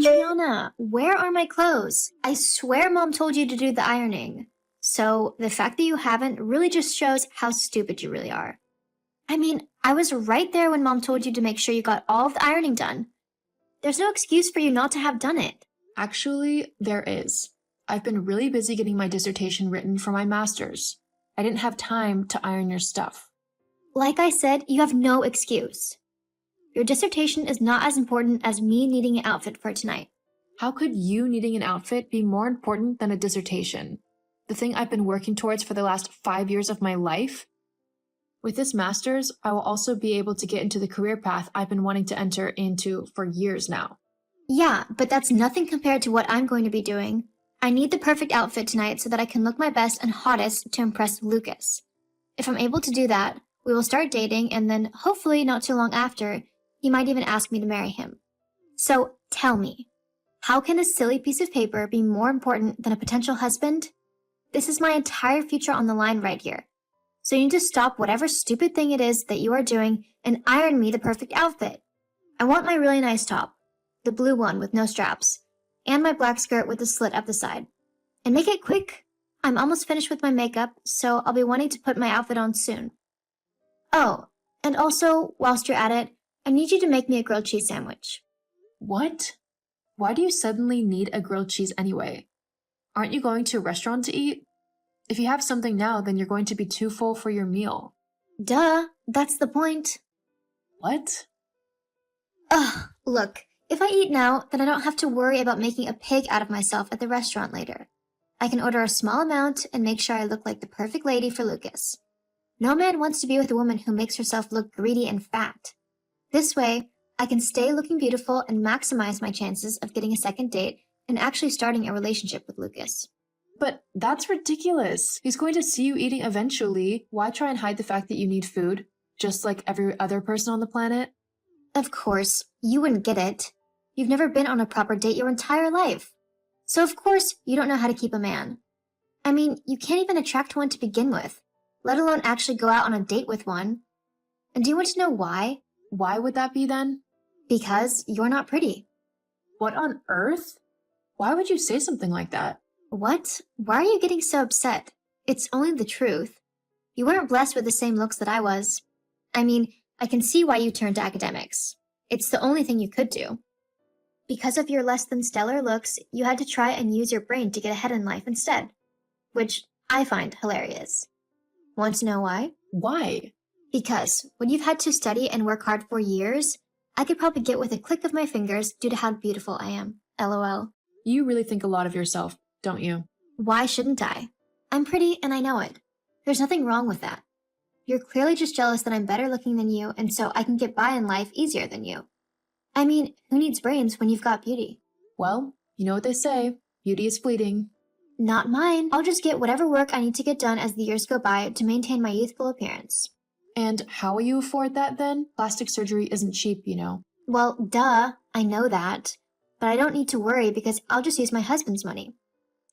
Adriana, where are my clothes? I swear Mom told you to do the ironing. So the fact that you haven't really just shows how stupid you really are. I mean, I was right there when Mom told you to make sure you got all of the ironing done. There's no excuse for you not to have done it. Actually, there is. I've been really busy getting my dissertation written for my master's. I didn't have time to iron your stuff. Like I said, you have no excuse. Your dissertation is not as important as me needing an outfit for tonight. How could you needing an outfit be more important than a dissertation? The thing I've been working towards for the last 5 years of my life? With this master's, I will also be able to get into the career path I've been wanting to enter into for years now. Yeah, but that's nothing compared to what I'm going to be doing. I need the perfect outfit tonight so that I can look my best and hottest to impress Lucas. If I'm able to do that, we will start dating, and then hopefully not too long after, he might even ask me to marry him. So tell me, how can a silly piece of paper be more important than a potential husband? This is my entire future on the line right here. So you need to stop whatever stupid thing it is that you are doing and iron me the perfect outfit. I want my really nice top, the blue one with no straps, and my black skirt with a slit up the side. And make it quick. I'm almost finished with my makeup, so I'll be wanting to put my outfit on soon. Oh, and also, whilst you're at it, I need you to make me a grilled cheese sandwich. What? Why do you suddenly need a grilled cheese anyway? Aren't you going to a restaurant to eat? If you have something now, then you're going to be too full for your meal. Duh, that's the point. What? Ugh, look, if I eat now, then I don't have to worry about making a pig out of myself at the restaurant later. I can order a small amount and make sure I look like the perfect lady for Lucas. No man wants to be with a woman who makes herself look greedy and fat. This way, I can stay looking beautiful and maximize my chances of getting a second date and actually starting a relationship with Lucas. But that's ridiculous. He's going to see you eating eventually. Why try and hide the fact that you need food, just like every other person on the planet? Of course, you wouldn't get it. You've never been on a proper date your entire life. So of course, you don't know how to keep a man. I mean, you can't even attract one to begin with, let alone actually go out on a date with one. And do you want to know why? Why would that be then? Because you're not pretty. What on earth? Why would you say something like that? What? Why are you getting so upset? It's only the truth. You weren't blessed with the same looks that I was. I mean, I can see why you turned to academics. It's the only thing you could do. Because of your less than stellar looks, you had to try and use your brain to get ahead in life instead. Which I find hilarious. Want to know why? Why? Because when you've had to study and work hard for years, I could probably get with a click of my fingers due to how beautiful I am. LOL. You really think a lot of yourself, don't you? Why shouldn't I? I'm pretty and I know it. There's nothing wrong with that. You're clearly just jealous that I'm better looking than you and so I can get by in life easier than you. I mean, who needs brains when you've got beauty? Well, you know what they say, beauty is fleeting. Not mine. I'll just get whatever work I need to get done as the years go by to maintain my youthful appearance. And how will you afford that then? Plastic surgery isn't cheap, you know. Well, duh, I know that. But I don't need to worry because I'll just use my husband's money.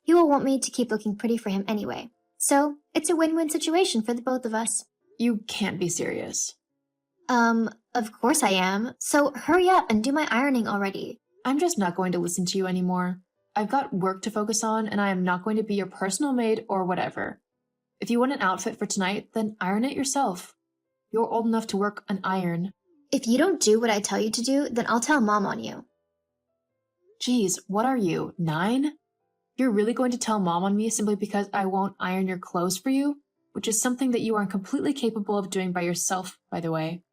He will want me to keep looking pretty for him anyway. So, it's a win-win situation for the both of us. You can't be serious. Of course I am. So hurry up and do my ironing already. I'm just not going to listen to you anymore. I've got work to focus on and I am not going to be your personal maid or whatever. If you want an outfit for tonight, then iron it yourself. You're old enough to work an iron. If you don't do what I tell you to do, then I'll tell Mom on you. Geez, what are you, 9? You're really going to tell Mom on me simply because I won't iron your clothes for you? Which is something that you are completely capable of doing by yourself, by the way.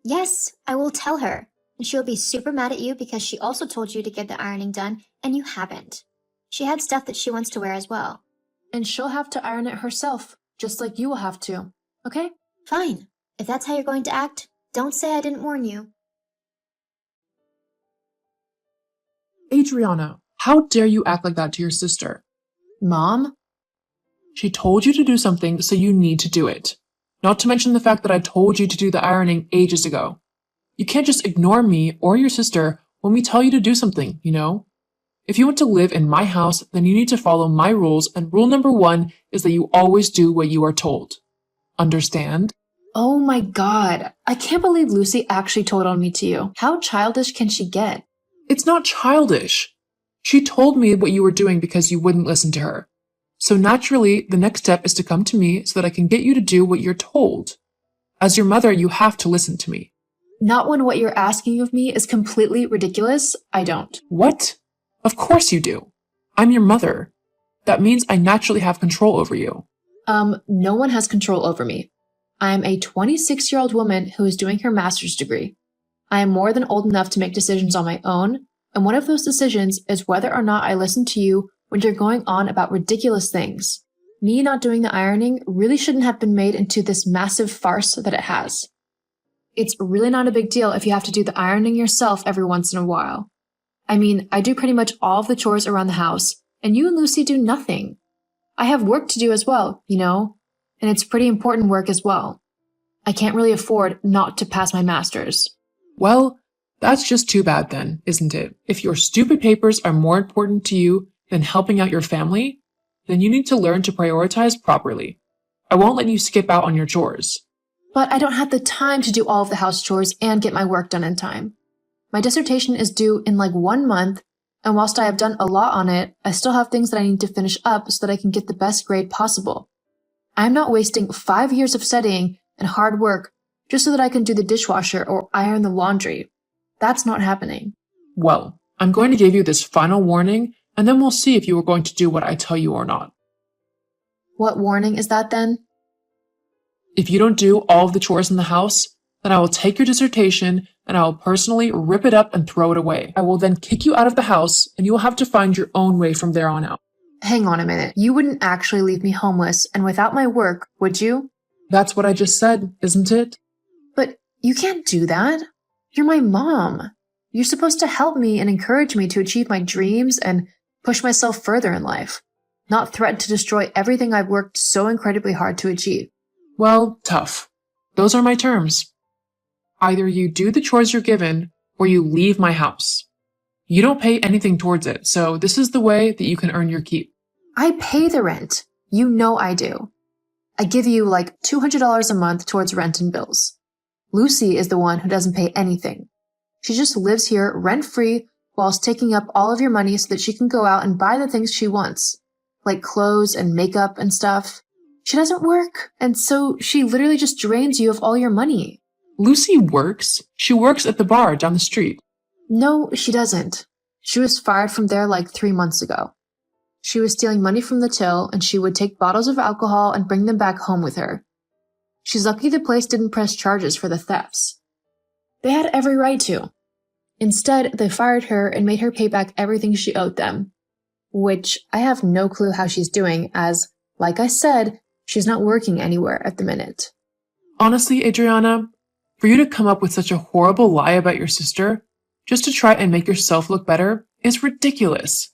Yes, I will tell her. And she'll be super mad at you because she also told you to get the ironing done, and you haven't. She had stuff that she wants to wear as well. And she'll have to iron it herself, just like you will have to. Okay? Fine. If that's how you're going to act, don't say I didn't warn you. Adriana, how dare you act like that to your sister? Mom? She told you to do something, so you need to do it. Not to mention the fact that I told you to do the ironing ages ago. You can't just ignore me or your sister when we tell you to do something, you know? If you want to live in my house, then you need to follow my rules, and rule number 1 is that you always do what you are told. Understand? Oh my god, I can't believe Lucy actually told on me to you. How childish can she get? It's not childish. She told me what you were doing because you wouldn't listen to her. So naturally, the next step is to come to me so that I can get you to do what you're told. As your mother, you have to listen to me. Not when what you're asking of me is completely ridiculous, I don't. What? Of course you do. I'm your mother. That means I naturally have control over you. No one has control over me. I am a 26-year-old woman who is doing her master's degree. I am more than old enough to make decisions on my own, and one of those decisions is whether or not I listen to you when you're going on about ridiculous things. Me not doing the ironing really shouldn't have been made into this massive farce that it has. It's really not a big deal if you have to do the ironing yourself every once in a while. I mean, I do pretty much all of the chores around the house, and you and Lucy do nothing. I have work to do as well, you know, and it's pretty important work as well. I can't really afford not to pass my master's. Well, that's just too bad then, isn't it? If your stupid papers are more important to you than helping out your family, then you need to learn to prioritize properly. I won't let you skip out on your chores. But I don't have the time to do all of the house chores and get my work done in time. My dissertation is due in like 1 month, and whilst I have done a lot on it, I still have things that I need to finish up so that I can get the best grade possible. I'm not wasting 5 years of studying and hard work just so that I can do the dishwasher or iron the laundry. That's not happening. Well, I'm going to give you this final warning, and then we'll see if you are going to do what I tell you or not. What warning is that then? If you don't do all of the chores in the house, then I will take your dissertation and I will personally rip it up and throw it away. I will then kick you out of the house, and you will have to find your own way from there on out. Hang on a minute. You wouldn't actually leave me homeless and without my work, would you? That's what I just said, isn't it? But you can't do that. You're my mom. You're supposed to help me and encourage me to achieve my dreams and push myself further in life, not threaten to destroy everything I've worked so incredibly hard to achieve. Well, tough. Those are my terms. Either you do the chores you're given, or you leave my house. You don't pay anything towards it, so this is the way that you can earn your keep. I pay the rent. You know I do. I give you like $200 a month towards rent and bills. Lucy is the one who doesn't pay anything. She just lives here rent-free whilst taking up all of your money so that she can go out and buy the things she wants, like clothes and makeup and stuff. She doesn't work, and so she literally just drains you of all your money. Lucy works. She works at the bar down the street. No, she doesn't. She was fired from there like 3 months ago. She was stealing money from the till, and she would take bottles of alcohol and bring them back home with her. She's lucky the place didn't press charges for the thefts. They had every right to. Instead, they fired her and made her pay back everything she owed them. Which I have no clue how she's doing, as, like I said, she's not working anywhere at the minute. Honestly, Adriana, for you to come up with such a horrible lie about your sister, just to try and make yourself look better, is ridiculous.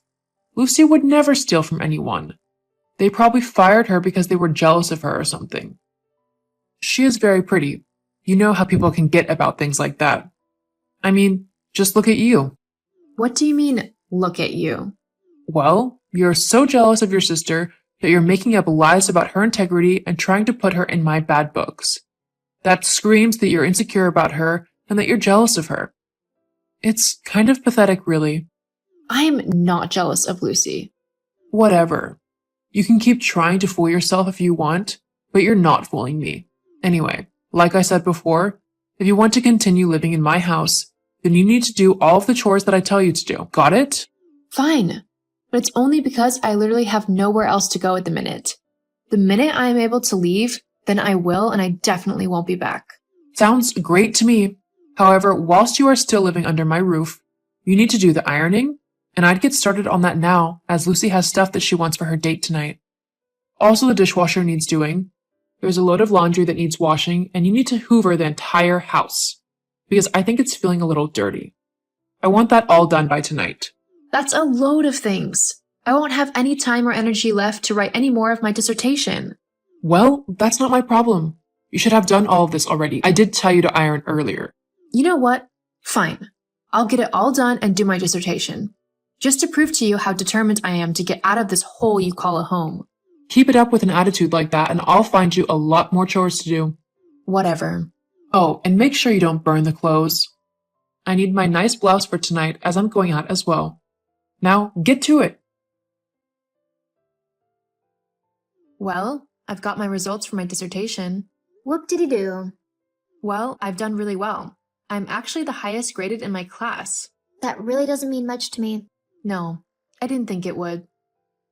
Lucy would never steal from anyone. They probably fired her because they were jealous of her or something. She is very pretty. You know how people can get about things like that. I mean, just look at you. What do you mean, look at you? Well, you're so jealous of your sister that you're making up lies about her integrity and trying to put her in my bad books. That screams that you're insecure about her and that you're jealous of her. It's kind of pathetic, really. I'm not jealous of Lucy. Whatever. You can keep trying to fool yourself if you want, but you're not fooling me. Anyway, like I said before, if you want to continue living in my house, then you need to do all of the chores that I tell you to do. Got it? Fine. But it's only because I literally have nowhere else to go at the minute. The minute I am able to leave, then I will, and I definitely won't be back. Sounds great to me. However, whilst you are still living under my roof, you need to do the ironing, and I'd get started on that now, as Lucy has stuff that she wants for her date tonight. Also, the dishwasher needs doing. There's a load of laundry that needs washing, and you need to hoover the entire house, because I think it's feeling a little dirty. I want that all done by tonight. That's a load of things. I won't have any time or energy left to write any more of my dissertation. Well, that's not my problem. You should have done all of this already. I did tell you to iron earlier. You know what? Fine. I'll get it all done and do my dissertation. Just to prove to you how determined I am to get out of this hole you call a home. Keep it up with an attitude like that and I'll find you a lot more chores to do. Whatever. Oh, and make sure you don't burn the clothes. I need my nice blouse for tonight as I'm going out as well. Now, get to it. Well, I've got my results for my dissertation. Whoop-diddy-doo. Well, I've done really well. I'm actually the highest graded in my class. That really doesn't mean much to me. No, I didn't think it would.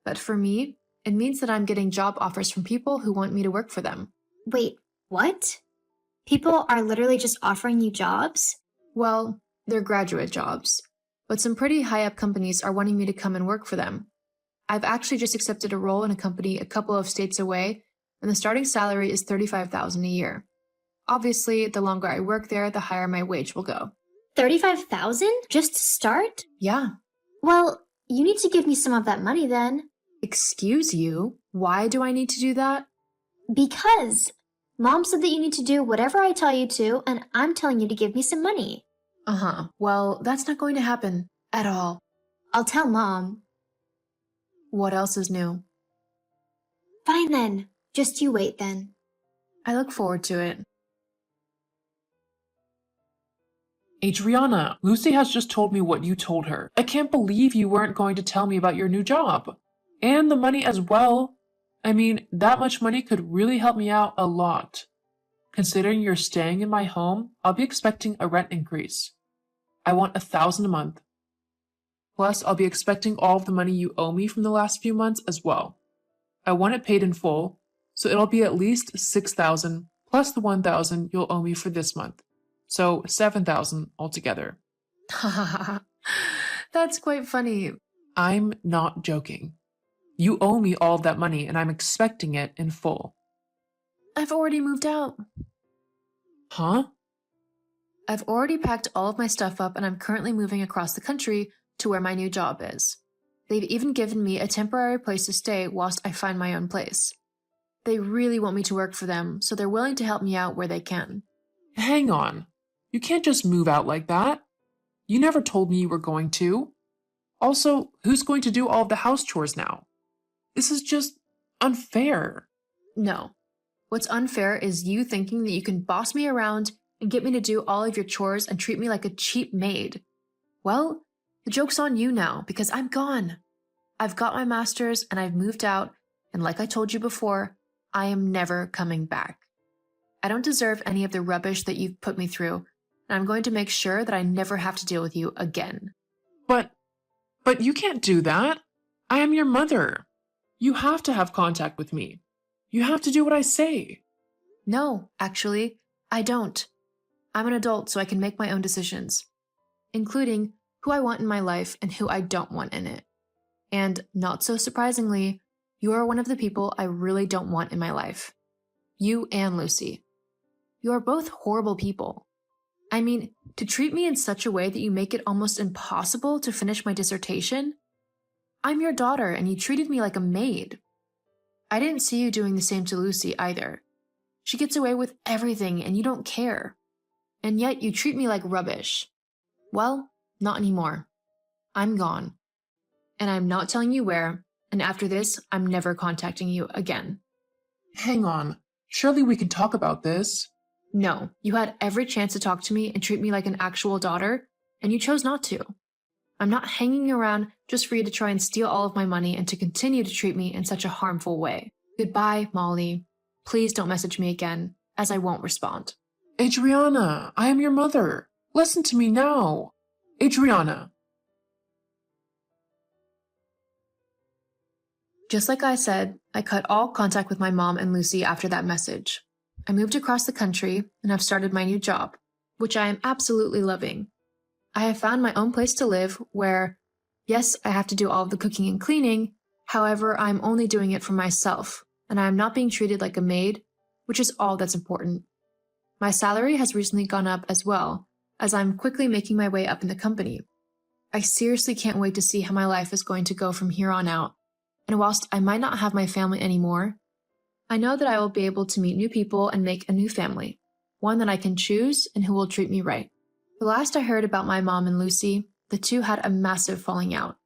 But for me, it means that I'm getting job offers from people who want me to work for them. Wait, what? People are literally just offering you jobs? Well, they're graduate jobs. But some pretty high-up companies are wanting me to come and work for them. I've actually just accepted a role in a company a couple of states away, and the starting salary is $35,000 a year. Obviously, the longer I work there, the higher my wage will go. $35,000 just to start? Yeah. Well, you need to give me some of that money then. Excuse you? Why do I need to do that? Because Mom said that you need to do whatever I tell you to, and I'm telling you to give me some money. Uh-huh. Well, that's not going to happen at all. I'll tell Mom. What else is new? Fine then. Just you wait then. I look forward to it. Adriana, Lucy has just told me what you told her. I can't believe you weren't going to tell me about your new job. And the money as well. I mean, that much money could really help me out a lot. Considering you're staying in my home, I'll be expecting a rent increase. I want $1,000 a month. Plus, I'll be expecting all of the money you owe me from the last few months as well. I want it paid in full, so it'll be at least $6,000 plus the $1,000 you'll owe me for this month. So $7,000 altogether. That's quite funny. I'm not joking. You owe me all of that money and I'm expecting it in full. I've already moved out. Huh? I've already packed all of my stuff up and I'm currently moving across the country to where my new job is. They've even given me a temporary place to stay whilst I find my own place. They really want me to work for them, so they're willing to help me out where they can. Hang on. You can't just move out like that. You never told me you were going to. Also, who's going to do all of the house chores now? This is just unfair. No. What's unfair is you thinking that you can boss me around and get me to do all of your chores and treat me like a cheap maid. Well, the joke's on you now because I'm gone. I've got my master's and I've moved out, and like I told you before, I am never coming back. I don't deserve any of the rubbish that you've put me through, and I'm going to make sure that I never have to deal with you again. But you can't do that. I am your mother. You have to have contact with me. You have to do what I say. No, actually, I don't. I'm an adult, so I can make my own decisions, including who I want in my life and who I don't want in it. And not so surprisingly, you are one of the people I really don't want in my life. You and Lucy. You are both horrible people. I mean, to treat me in such a way that you make it almost impossible to finish my dissertation? I'm your daughter and you treated me like a maid. I didn't see you doing the same to Lucy either. She gets away with everything and you don't care. And yet you treat me like rubbish. Well, not anymore. I'm gone. And I'm not telling you where, and after this, I'm never contacting you again. Hang on. Surely we can talk about this. No, you had every chance to talk to me and treat me like an actual daughter, and you chose not to. I'm not hanging around just for you to try and steal all of my money and to continue to treat me in such a harmful way. Goodbye, Molly. Please don't message me again, as I won't respond. Adriana, I am your mother. Listen to me now. Adriana. Just like I said, I cut all contact with my mom and Lucy after that message. I moved across the country and have started my new job, which I am absolutely loving. I have found my own place to live where, yes, I have to do all of the cooking and cleaning, however, I'm only doing it for myself, and I am not being treated like a maid, which is all that's important. My salary has recently gone up as well, as I'm quickly making my way up in the company. I seriously can't wait to see how my life is going to go from here on out. And whilst I might not have my family anymore, I know that I will be able to meet new people and make a new family, one that I can choose and who will treat me right. The last I heard about my mom and Lucy, the two had a massive falling out.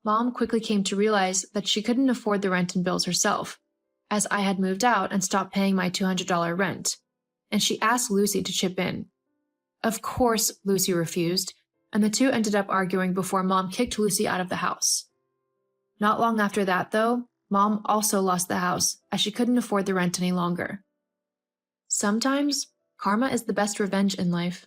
Mom quickly came to realize that she couldn't afford the rent and bills herself, as I had moved out and stopped paying my $200 rent, and she asked Lucy to chip in. Of course, Lucy refused, and the two ended up arguing before Mom kicked Lucy out of the house. Not long after that, though, Mom also lost the house as she couldn't afford the rent any longer. Sometimes, karma is the best revenge in life.